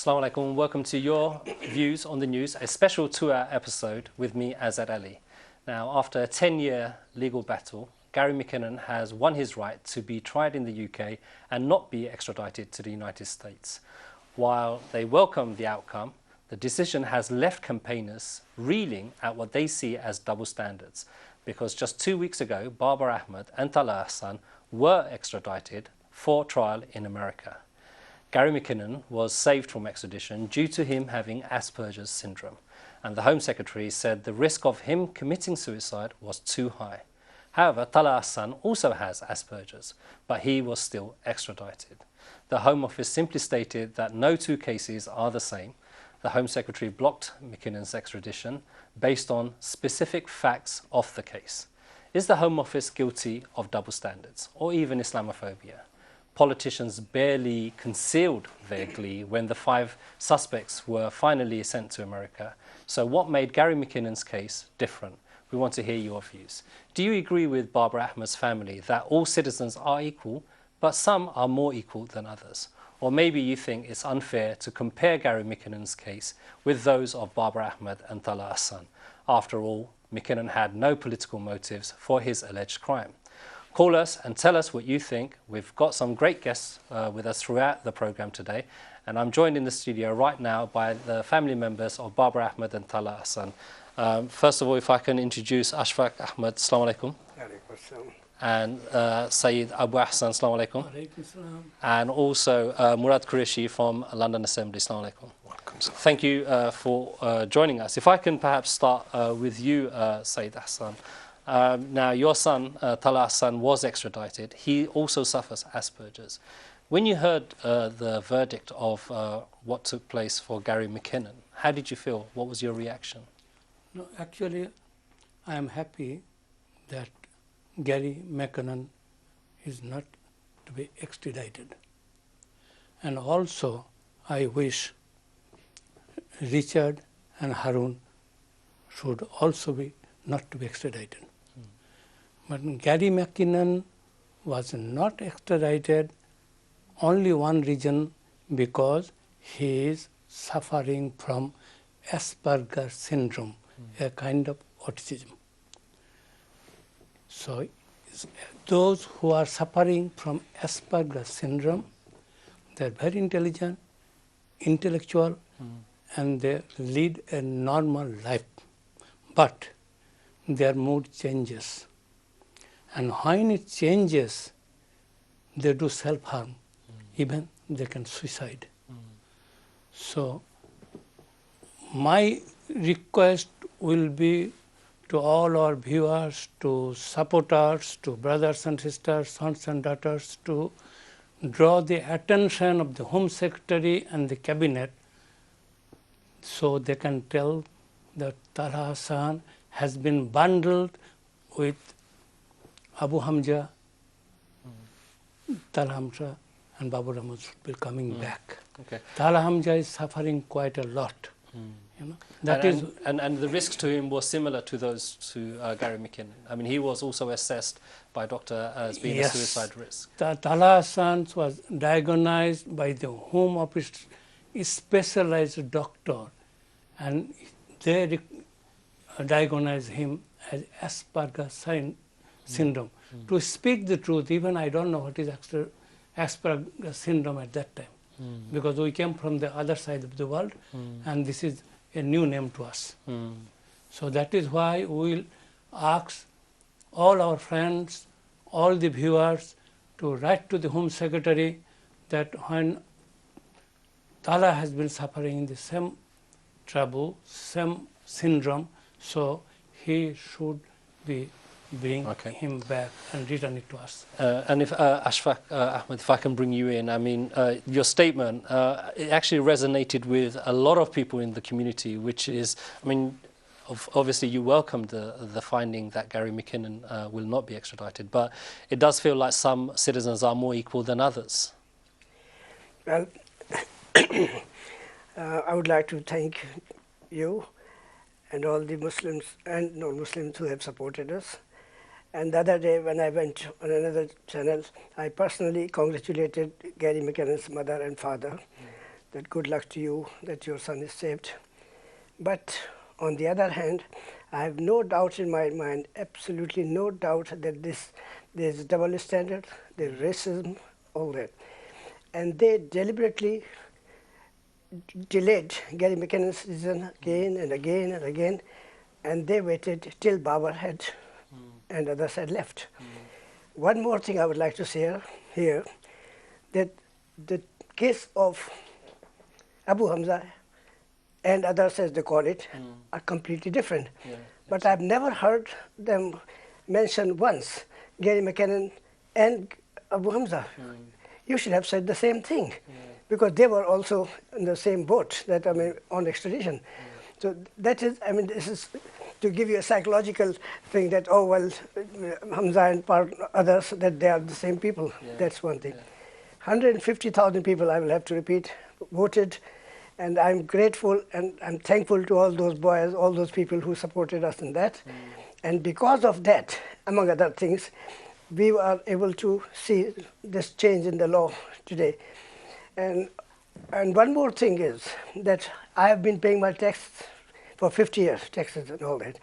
Assalamu alaikum, welcome to your views on the news, a special 2-hour episode with me, Azad. Now, after a 10-year legal battle, Gary McKinnon has won his right to be tried in the UK and not be extradited to the United States. While they welcome the outcome, the decision has left campaigners reeling at what they see as double standards, because just 2 weeks ago, Babar Ahmad and Talha Ahsan were extradited for trial in America. Gary McKinnon was saved from extradition due to him having Asperger's syndrome, and the Home Secretary said the risk of him committing suicide was too high. However, Talha Ahsan also has Asperger's, but he was still extradited. The Home Office simply stated that no two cases are the same. The Home Secretary blocked McKinnon's extradition based on specific facts of the case. Is the Home Office guilty of double standards or even Islamophobia? Politicians barely concealed their glee when the 5 suspects were finally sent to America. So what made Gary McKinnon's case different? We want to hear your views. Do you agree with Babar Ahmad's family that all citizens are equal, but some are more equal than others? Or maybe you think it's unfair to compare Gary McKinnon's case with those of Babar Ahmad and Talha Ahsan. After all, McKinnon had no political motives for his alleged crime. Call us and tell us what you think. We've got some great guests with us throughout the program today, and I'm joined in the studio right now by the family members of Babar Ahmad and Talha Ahsan. First of all, if I can introduce Ashfaq Ahmad, Assalamu alaikum. And Syed Abu Ahsan, Assalamu alaikum. And also Murad Qureshi from London Assembly, Assalamu alaikum. Thank you for joining us. If I can perhaps start with you, Syed Ahsan. Now, your son, Talha Ahsan, was extradited. He also suffers Asperger's. When you heard the verdict of what took place for Gary McKinnon, how did you feel? What was your reaction? No, actually, I am happy that Gary McKinnon is not to be extradited. And also, I wish Richard and Harun should also be not to be extradited. But Gary McKinnon was not extradited, only one reason, because he is suffering from Asperger syndrome, a kind of autism. So those who are suffering from Asperger syndrome, they are very intelligent, intellectual, and they lead a normal life. But their mood changes. And when it changes, they do self-harm. Even they can suicide. So my request will be to all our viewers, to supporters, to brothers and sisters, sons and daughters, to draw the attention of the Home Secretary and the Cabinet so they can tell that Talha Ahsan has been bundled with Abu Hamja, Talha Hamja and Babar Ahmad should be coming back. Okay. Talha Hamja is suffering quite a lot. You know, and the risks to him were similar to those to Gary McKinnon. I mean, he was also assessed by doctor as being a suicide risk. Talha Ahsan was diagnosed by the Home Office specialized doctor, and they diagnosed him as Asperger syndrome. To speak the truth, even I don't know what is Asperger syndrome at that time, because we came from the other side of the world, and this is a new name to us. So that is why we will ask all our friends, all the viewers, to write to the Home Secretary that when Talha has been suffering the same trouble, same syndrome, so he should be bring him back and return it to us. And if Ashfaq Ahmad, if I can bring you in, I mean, your statement, it actually resonated with a lot of people in the community, which is, I mean, obviously you welcomed the finding that Gary McKinnon will not be extradited, but it does feel like some citizens are more equal than others. Well, I would like to thank you and all the Muslims and non-Muslims who have supported us. And the other day when I went on another channel, I personally congratulated Gary McKinnon's mother and father that good luck to you that your son is saved. But on the other hand, I have no doubt in my mind, absolutely no doubt that there's double standard, there's racism, all that. And they deliberately delayed Gary McKinnon's decision again and again and again, and they waited till Babar had and others had left. One more thing I would like to say here, that the case of Abu Hamza and others, as they call it, are completely different. Yeah, but I've never heard them mention once Gary McKinnon and Abu Hamza. You should have said the same thing, because they were also in the same boat, that on extradition. So that is, this is to give you a psychological thing that, oh well, Hamza and others, that they are the same people. That's one thing. 150,000 people, I will have to repeat, voted, and I'm grateful and I'm thankful to all those boys, all those people who supported us in that. And because of that, among other things, we were able to see this change in the law today. And one more thing is that I have been paying my taxes for 50 years, taxes and all that.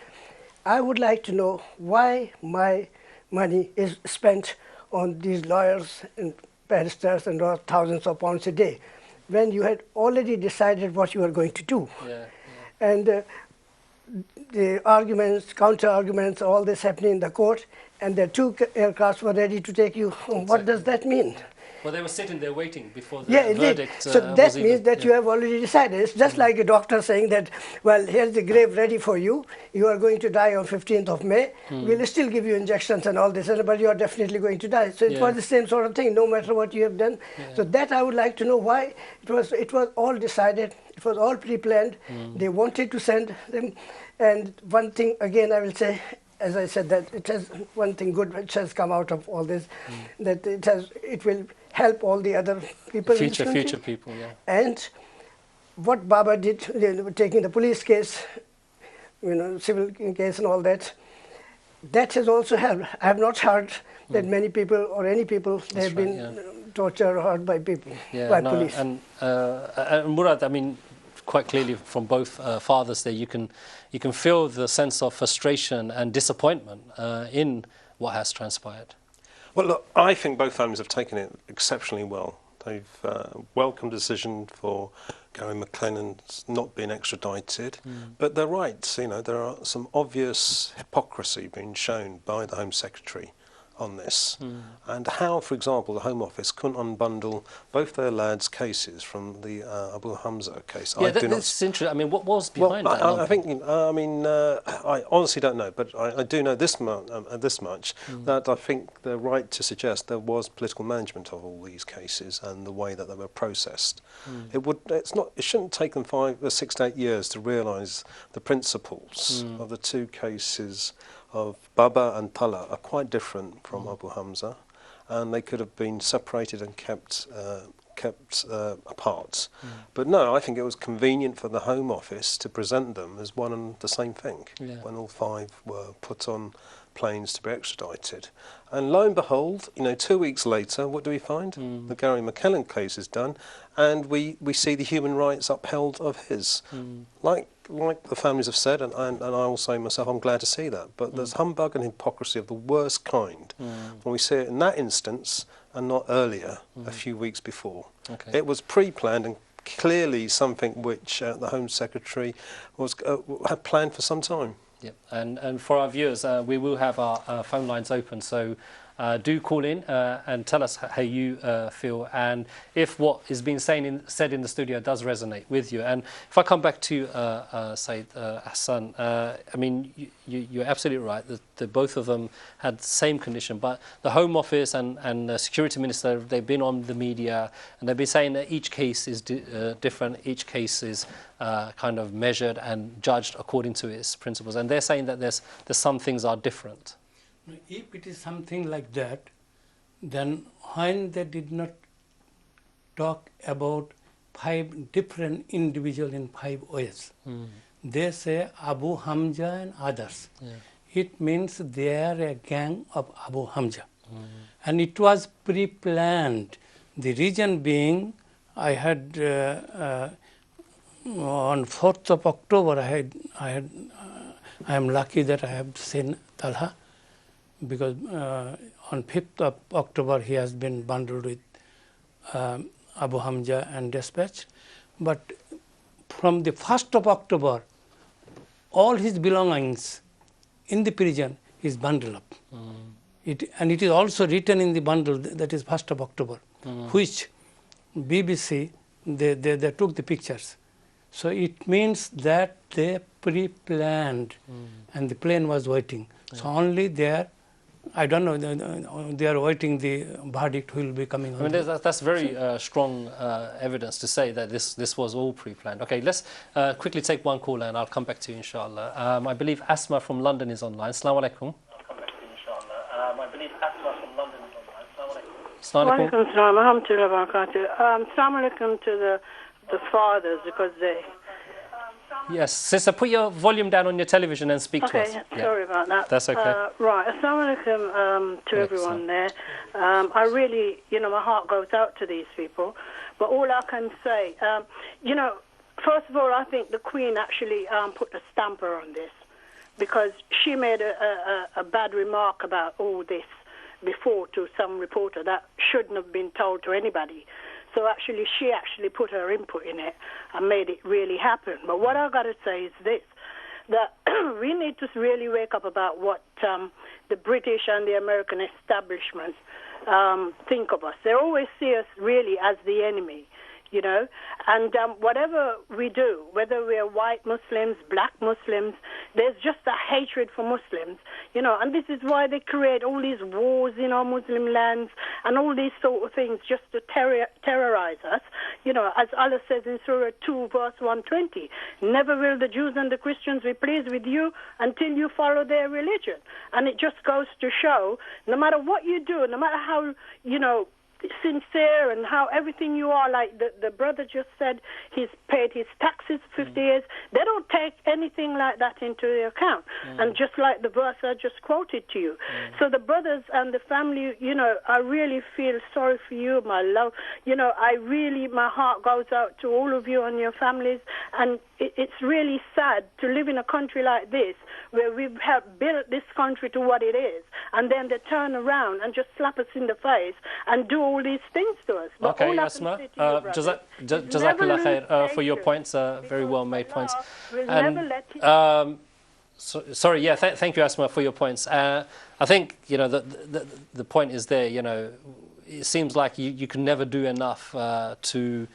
I would like to know why my money is spent on these lawyers and barristers and thousands of pounds a day, when you had already decided what you were going to do. And the arguments, counter-arguments, all this happening in the court, and the two aircrafts were ready to take you home. What does that mean? Well, they were sitting there waiting before the verdict. Indeed. So that means that you have already decided. It's just like a doctor saying that, well, here's the grave ready for you. You are going to die on 15th of May. We'll still give you injections and all this, but you are definitely going to die. So it was the same sort of thing, no matter what you have done. So that I would like to know why it was all decided. It was all pre-planned. They wanted to send them. And one thing, again, I will say, as I said, that it has one thing good which has come out of all this, that it will help all the other people in this country. Future people, And what Babar did, taking the police case, civil case and all that, that has also helped. I have not heard that many people or any people have been tortured or hurt by people, by police. And Murad, quite clearly from both fathers there, you can feel the sense of frustration and disappointment in what has transpired. Well, look, I think both families have taken it exceptionally well. They've welcomed the decision for Gary McKinnon's not being extradited, but they're right. There are some obvious hypocrisy being shown by the Home Secretary on this, and how, for example, the Home Office couldn't unbundle both their lads' cases from the Abu Hamza case. That's interesting. What was behind that? I honestly don't know, but I do know this much, that I think they're right to suggest there was political management of all these cases and the way that they were processed. It shouldn't take them 5 or 6 to 8 years to realise the principles of the two cases of Babar and Talha are quite different from Abu Hamza, and they could have been separated and kept apart. But no, I think it was convenient for the Home Office to present them as one and the same thing when all 5 were put on planes to be extradited. And lo and behold, 2 weeks later, what do we find? The Gary McKinnon case is done, and we see the human rights upheld of his. Like the families have said, and I will say myself, I'm glad to see that. But there's humbug and hypocrisy of the worst kind when we see it in that instance and not earlier, a few weeks before. It was pre-planned and clearly something which the Home Secretary had planned for some time. Yep. And for our viewers, we will have our phone lines open, so do call in and tell us how you feel, and if what is being said in the studio does resonate with you. And if I come back to Syed, Ahsan, you're absolutely right that both of them had the same condition, but the Home Office and the Security Minister, they've been on the media and they've been saying that each case is different, each case is kind of measured and judged according to its principles, and they're saying that there's some things are different. If it is something like that, then when they did not talk about 5 different individuals in 5 ways, they say Abu Hamza and others. It means they are a gang of Abu Hamza. And it was pre-planned. The reason being, I had on 4th of October. I am lucky that I have seen Talha, because on 5th of October he has been bundled with Abu Hamja and dispatched. But from the 1st of October, all his belongings in the prison is bundled up. And it is also written in the bundle, that is 1st of October, which BBC, they took the pictures. So it means that they pre-planned and the plane was waiting. So only there, I don't know, they are waiting the verdict will be coming on. I mean, that's very strong evidence to say that this was all pre-planned. Okay, let's quickly take one call and I'll come back to you, inshallah. I believe Asma from London is online. Assalamu alaikum. I'll come back to you, inshallah. I believe Asma from London is online. Assalamu alaikum. Wa alaikum salam wa rahmatullahi wa barakatuh. Assalamu alaikum to the fathers, because they... Yes, sister, put your volume down on your television and speak to us. Okay, sorry about that. That's okay. Right, assalamu alaikum to everyone there. I really, my heart goes out to these people. But all I can say, first of all, I think the Queen actually put a stamper on this, because she made a bad remark about all this before to some reporter that shouldn't have been told to anybody. So actually, she actually put her input in it and made it really happen. But what I've got to say is this, that we need to really wake up about what the British and the American establishments think of us. They always see us really as the enemy, and whatever we do, whether we are white Muslims, black Muslims, there's just a hatred for Muslims, and this is why they create all these wars in our Muslim lands and all these sort of things just to terrorize us, as Allah says in Surah 2, verse 120, never will the Jews and the Christians be pleased with you until you follow their religion. And it just goes to show, no matter what you do, no matter how, sincere and how everything you are, like the brother just said, he's paid his taxes 50 years. They don't take anything like that into the account. And just like the verse I just quoted to you. So the brothers and the family, I really feel sorry for you, my love. My heart goes out to all of you and your families. And it's really sad to live in a country like this, where we have built this country to what it is, and then they turn around and just slap us in the face and do all these things to us. But okay, Asma, Jazakallah khair for your points, very well made points. And, sorry, yeah, thank you, Asma, for your points. I think, the point is there, it seems like you can never do enough to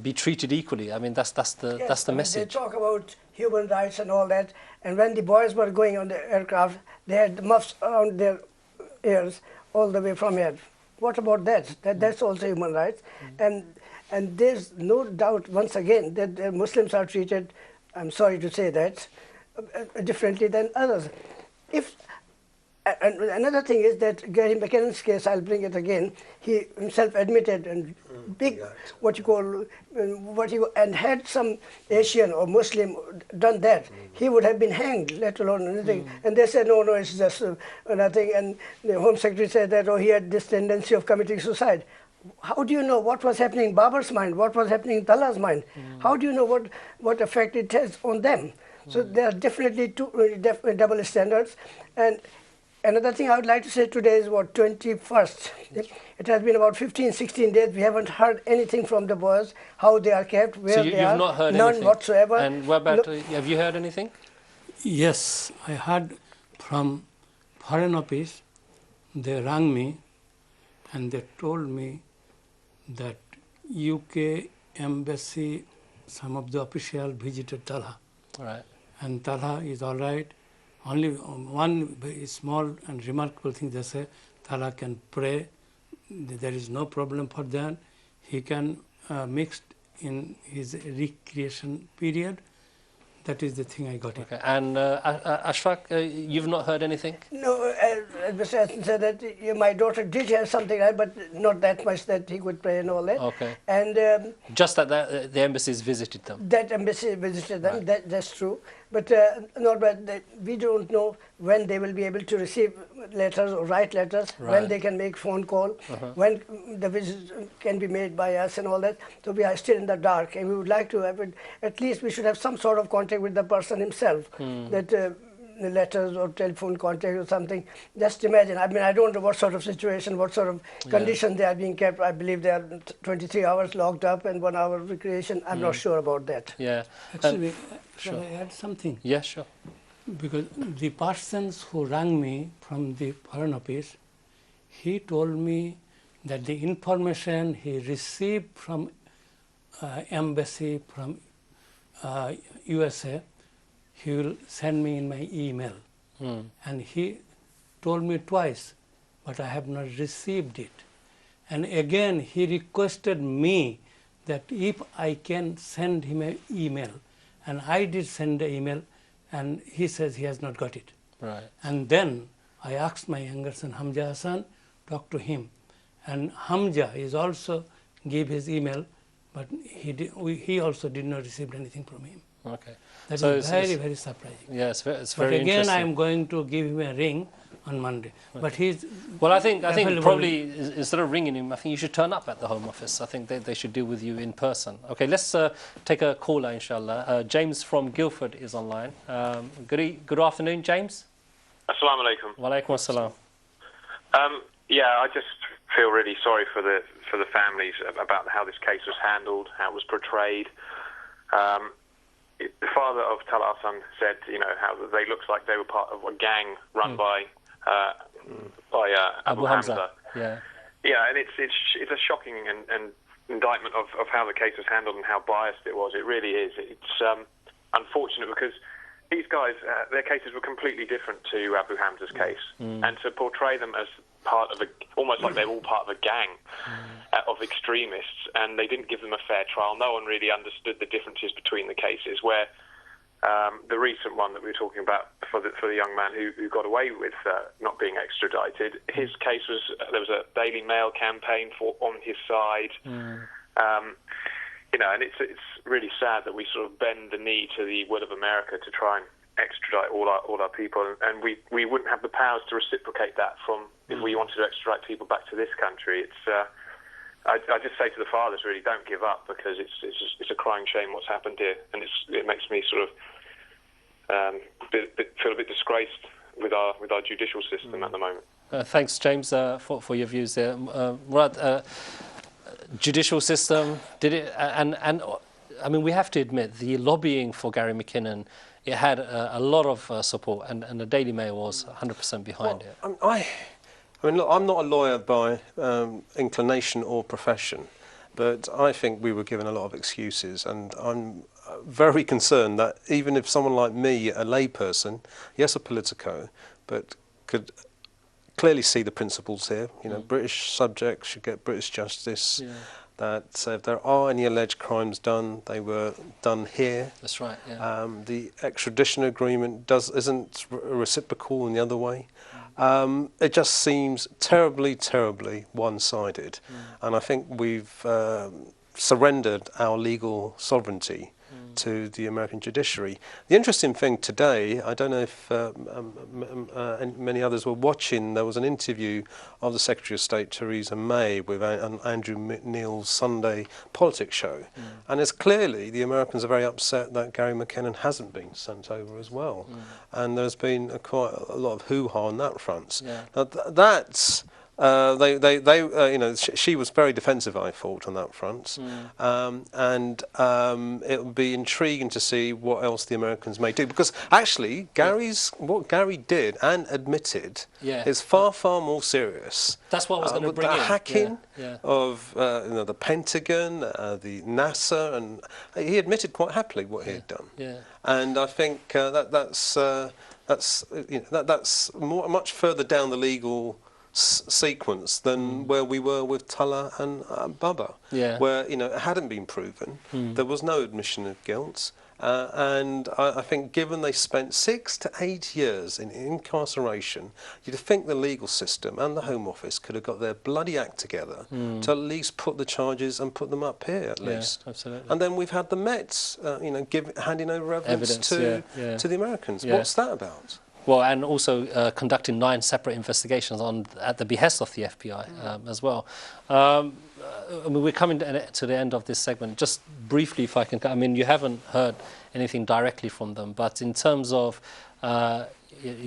be treated equally. I mean, that's the message. They talk about human rights and all that, and when the boys were going on the aircraft, they had the muffs around their ears all the way from here. What about that? That's also human rights. And there's no doubt, once again, that the Muslims are treated, I'm sorry to say that, differently than others. And another thing is that Gary McKinnon's case, I'll bring it again, he himself admitted and and had some Asian or Muslim done that, he would have been hanged, let alone anything. And they said, no, it's just nothing. And the Home Secretary said that, he had this tendency of committing suicide. How do you know what was happening in Babar's mind, what was happening in Talha's mind? How do you know what effect it has on them? So there are definitely double standards. And another thing I would like to say today is 21st. It has been about 15, 16 days. We haven't heard anything from the boys, how they are kept, where they are. You've not heard none anything? Whatsoever. And what about, have you heard anything? Yes, I heard from Foreign Office. They rang me and they told me that UK embassy, some of the officials visited Talha. Right. And Talha is all right. Only one very small and remarkable thing, they say, Talha can pray. There is no problem for that. He can mix in his recreation period. That is the thing I got. Okay. And Ashfaq, you've not heard anything? No, Mr. Aston said that my daughter did have something, but not that much that he could pray and all that. Okay. And just that the embassies visited them. that embassy visited them. Right. That's true. But we don't know when they will be able to receive letters or write letters, when they can make phone call, when the visit can be made by us and all that. So we are still in the dark, and we would like to have it. At least we should have some sort of contact with the person himself. That. Letters or telephone contact or something. Just imagine. I mean, I don't know what sort of situation, what sort of condition they are being kept. I believe they are 23 hours locked up and 1 hour recreation. I'm not sure about that. Yeah. Actually, shall I add something? Yeah, sure. Because the persons who rang me from the Foreign Office, he told me that the information he received from embassy from USA, he will send me in my email. And he told me twice, but I have not received it. And again, he requested me that if I can send him an email. And I did send the email, and he says he has not got it. Right. And then I asked my younger son, Hamja Hassan, talk to him. And Hamja is also gave his email, but he also did not receive anything from him. Okay. That So is very surprising. Yeah, it's very But again, interesting. I am going to give him a ring on Monday. Okay. But he's well, I think available. probably instead of ringing him, I think you should turn up at the Home Office. I think they should deal with you in person. Okay, let's take a caller, inshallah. James from Guildford is online. Good afternoon, James. Assalamu alaikum. Wa alaikum assalam. Yeah, I just feel really sorry for the families about how this case was handled, how it was portrayed. The father of Talha said, how they looked like they were part of a gang run by Abu Hamza. Yeah. Yeah, and it's a shocking and indictment of how the case was handled and how biased it was. It really is. It's unfortunate because these guys, their cases were completely different to Abu Hamza's case, and to portray them as part of almost like they were all part of a gang of extremists, and they didn't give them a fair trial. No one really understood the differences between the cases. Where the recent one that we were talking about for the young man who got away with not being extradited, his case was there was a Daily Mail campaign on his side. And it's really sad that we sort of bend the knee to the will of America to try and extradite all our people, and we wouldn't have the powers to reciprocate that from if we wanted to extradite people back to this country. It's I just say to the fathers, really, don't give up, because it's a crying shame what's happened here, and it makes me sort of feel a bit disgraced with our judicial system at the moment. Thanks, James, for your views there. Murad, judicial system, did it? And I mean, we have to admit the lobbying for Gary McKinnon. It had a lot of support, and the Daily Mail was 100% behind it. I mean, look, I'm not a lawyer by inclination or profession, but I think we were given a lot of excuses, and I'm very concerned that even if someone like me, a layperson, yes, a politico, but could clearly see the principles here, British subjects should get British justice, that if there are any alleged crimes done, they were done here. That's right, yeah. The extradition agreement isn't reciprocal in the other way. It just seems terribly, terribly one-sided. And I think we've surrendered our legal sovereignty to the American judiciary. The interesting thing today, I don't know if many others were watching, there was an interview of the Secretary of State Theresa May with Andrew Neil's Sunday Politics show. And it's clearly the Americans are very upset that Gary McKinnon hasn't been sent over as well. And there's been quite a lot of hoo-ha on that front. Now that's she was very defensive, I thought, on that front, and it would be intriguing to see what else the Americans may do, because actually what Gary did and admitted is far more serious. That's what I was going to bring in. The hacking of the Pentagon, the NASA, and he admitted quite happily what he had done. And I think that's much further down the legal sequence than where we were with Talha and Babar, where it hadn't been proven, there was no admission of guilt, And I think given they spent 6 to 8 years in incarceration, you'd think the legal system and the Home Office could have got their bloody act together to at least put the charges and put them up here at least. Absolutely. And then we've had the Mets, handing over evidence to the Americans. Yeah. What's that about? Well, and also conducting 9 separate investigations at the behest of the FBI as well. I mean, we're coming to the end of this segment. Just briefly, if I can, I mean, you haven't heard anything directly from them, but in terms of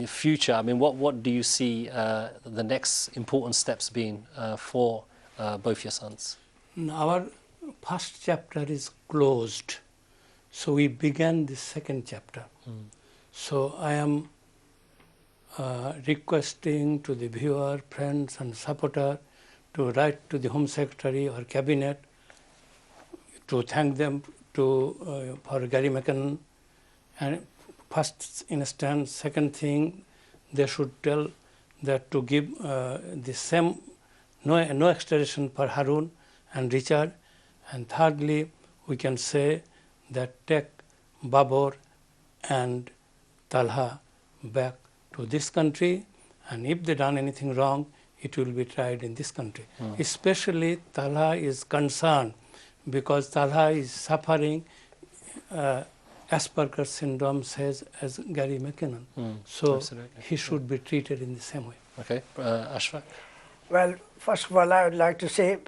future, I mean, what do you see the next important steps being for both your sons? Our first chapter is closed, so we began the second chapter. So I am requesting to the viewer, friends and supporter to write to the Home Secretary or Cabinet to thank them for Gary McKinnon. And first instance, second thing, they should tell that to give the same no extradition for Harun and Richard. And thirdly, we can say that take Babar and Talha back to this country, and if they done anything wrong, it will be tried in this country. Especially Talha is concerned because Talha is suffering Asperger syndrome, says as Gary McKinnon. So absolutely. He should be treated in the same way. Okay, Ashfaq? Well, first of all, I would like to say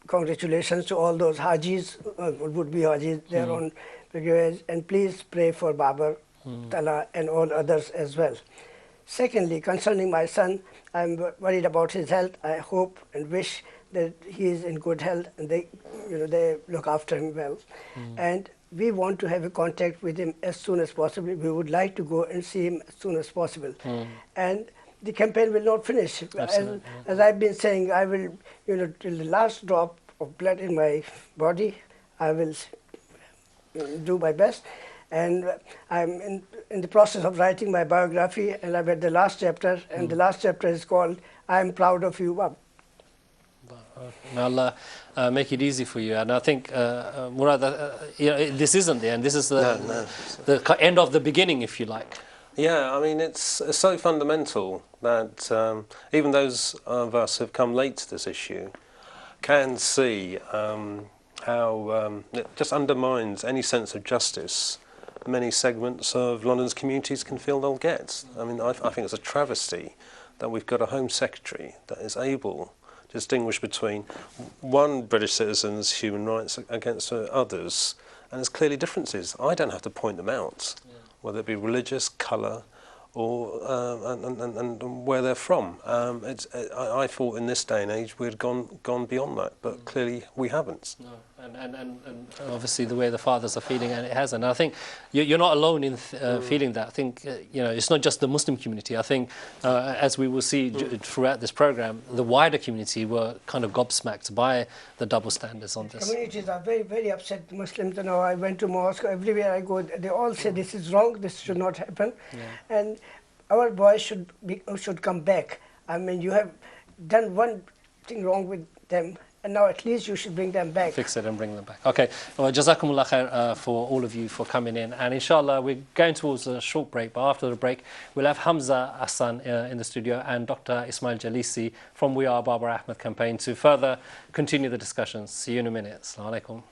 congratulations to all those Hajis, would-be Hajis, their own pilgrimage, and please pray for Babar, Talha, and all others as well. Secondly, concerning my son, I'm worried about his health. I hope and wish that he is in good health and they look after him well. And we want to have a contact with him as soon as possible. We would like to go and see him as soon as possible. And the campaign will not finish. As I've been saying, I will, till the last drop of blood in my body, I will do my best. And I'm in the process of writing my biography, and I've read the last chapter, and the last chapter is called "I'm Proud of You, Bab." May Allah make it easy for you. And I think, Murad, this isn't the end. This is the end of the beginning, if you like. Yeah, I mean, it's so fundamental that even those of us who have come late to this issue can see how it just undermines any sense of justice many segments of London's communities can feel they'll get. I mean, I think it's a travesty that we've got a Home Secretary that is able to distinguish between one British citizen's human rights against others, and there's clearly differences. I don't have to point them out, whether it be religious, colour, or and where they're from. I thought in this day and age we'd gone beyond that, but clearly we haven't. No. And obviously the way the fathers are feeling, and it hasn't. I think you're not alone in feeling that. I think it's not just the Muslim community. I think as we will see throughout this program, the wider community were kind of gobsmacked by the double standards on this. Communities are very, very upset. Muslims, I went to mosque, everywhere I go, they all say this is wrong, this should not happen, and our boys should come back. I mean, you have done one thing wrong with them, and now at least you should bring them back. Fix it and bring them back. Okay, well, Jazakumullah khair for all of you for coming in. And inshallah, we're going towards a short break, but after the break, we'll have Hamza Ahsan in the studio and Dr. Ismail Jalisi from We Are Babar Ahmad campaign to further continue the discussions. See you in a minute. Assalamu alaikum.